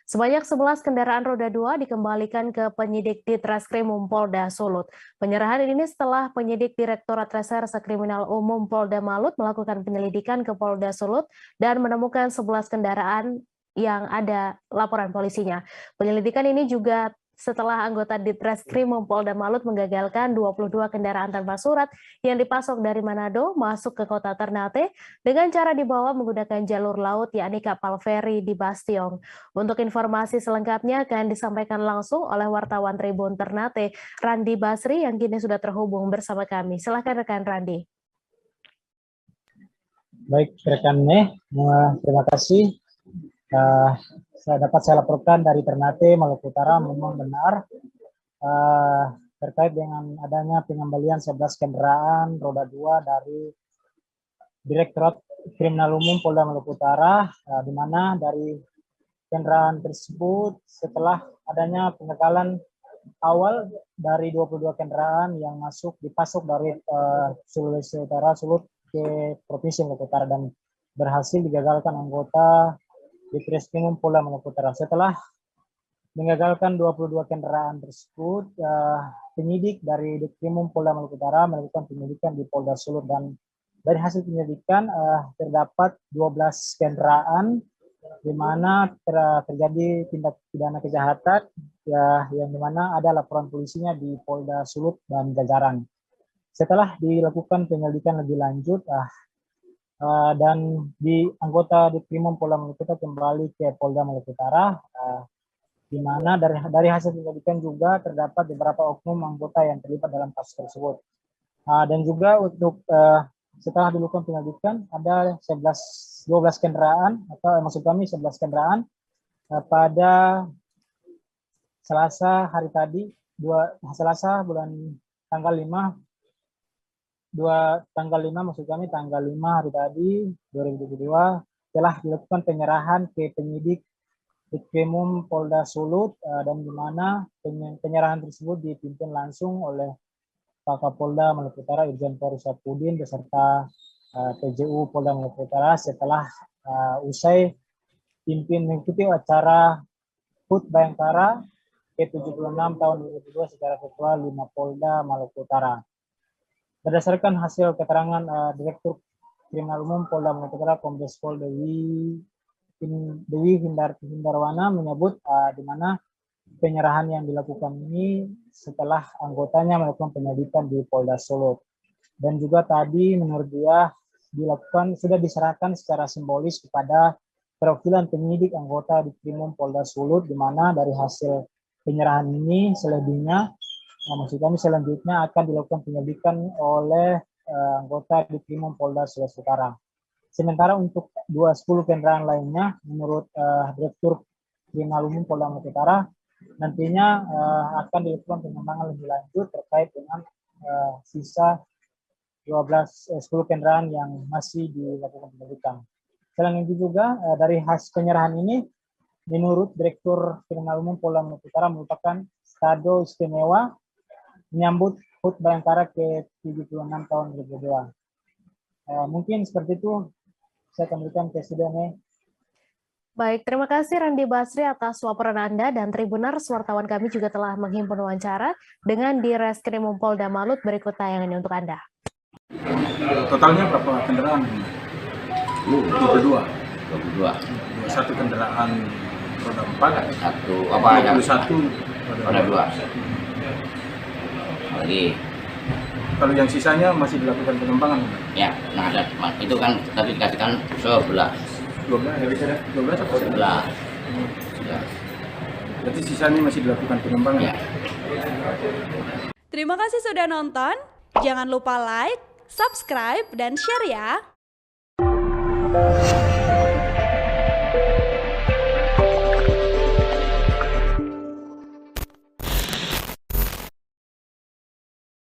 Sebanyak 11 kendaraan roda 2 dikembalikan ke penyidik di Treskrim Polda Sulut. Penyerahan ini setelah penyidik Direktorat Reserse Kriminal Umum Polda Malut melakukan penyelidikan ke Polda Sulut dan menemukan 11 kendaraan yang ada laporan polisinya. Penyelidikan ini juga setelah anggota di Treskrim Polda Malut menggagalkan 22 kendaraan tanpa surat yang dipasok dari Manado masuk ke kota Ternate dengan cara dibawa menggunakan jalur laut yakni kapal feri di Bastiong. Untuk informasi selengkapnya akan disampaikan langsung oleh wartawan Tribun Ternate, Randi Basri yang kini sudah terhubung bersama kami. Silakan rekan Randi. Baik rekan terima kasih. Saya laporkan dari Ternate, Maluku Utara, memang benar terkait dengan adanya pengembalian 11 kendaraan roda 2 dari Direktorat Kriminal Umum Polda Maluku Utara, di mana dari kendaraan tersebut setelah adanya pengagalan awal dari 22 kendaraan yang dipasok dari Sulawesi Utara, Sulut ke Provinsi Maluku Utara dan berhasil digagalkan anggota di Treskrim Polda Maluku Utara. Setelah mengagalkan 22 kendaraan tersebut, penyidik dari Ditkrimum Polda Maluku Utara melakukan penyelidikan di Polda Sulut dan dari hasil penyelidikan terdapat 12 kendaraan di mana terjadi tindak pidana kejahatan yang di mana ada laporan polisinya di Polda Sulut dan jajaran. Setelah dilakukan penyelidikan lebih lanjut dan di anggota Ditkrimum Polda Maluku Utara kembali ke Polda Maluku Utara, di mana dari hasil penyelidikan juga terdapat beberapa oknum anggota yang terlibat dalam kasus tersebut. Dan juga untuk setelah dilakukan penyelidikan ada 12 kendaraan atau maksud kami 11 kendaraan pada Selasa hari tadi, Selasa tanggal 5 hari tadi 2022 telah dilakukan penyerahan ke penyidik Ditkrimum Polda Sulut dan di mana penyerahan tersebut dipimpin langsung oleh Pak Kapolda Maluku Utara Irjen Polri Sapudin beserta PJU Polda Maluku Utara setelah usai mengikuti acara HUT Bayangkara ke-76 tahun 2022 secara virtual di Mapolda Maluku Utara. Berdasarkan hasil keterangan Direktur Kriminal Umum Polda Maluku Utara Kombes Pol Dewi Hindarwana menyebut di mana penyerahan yang dilakukan ini setelah anggotanya melakukan penyelidikan di Polda Sulut. Dan juga tadi menurut dia sudah diserahkan secara simbolis kepada perwakilan penyidik anggota di Ditkrimum Polda Sulut, di mana dari hasil penyerahan ini selanjutnya akan dilakukan penyelidikan oleh anggota Ditkrimum Polda Sulawesi Utara. Sementara untuk 10 kendaraan lainnya, menurut Direktur Kriminal Umum Polda Maluku Utara, nantinya akan dilakukan pengembangan lebih lanjut terkait dengan sisa 10 kendaraan yang masih dilakukan penyelidikan. Selain itu juga dari hasil penyerahan ini, menurut Direktur Kriminal Umum Polda Maluku Utara merupakan kado istimewa menyambut HUT Bayangkara ke-76 tahun 2022. Mungkin seperti itu saya akan berikan ke studio. Baik, terima kasih Randi Basri atas laporan Anda dan Tribuners, wartawan kami juga telah menghimpun wawancara dengan di Reskrim Polda Malut. Berikut tayangannya untuk Anda. Totalnya berapa kendaraan? 22. 22. Satu kendaraan roda 4, 21 roda 2. Lagi. Kalau yang sisanya masih dilakukan pengembangan? Ya, nah itu kan tadi dikasihkan 11. 12 atau 11. Ya. Berarti sisanya masih dilakukan pengembangan? Ya. Terima kasih sudah nonton. Jangan lupa like, subscribe, dan share ya.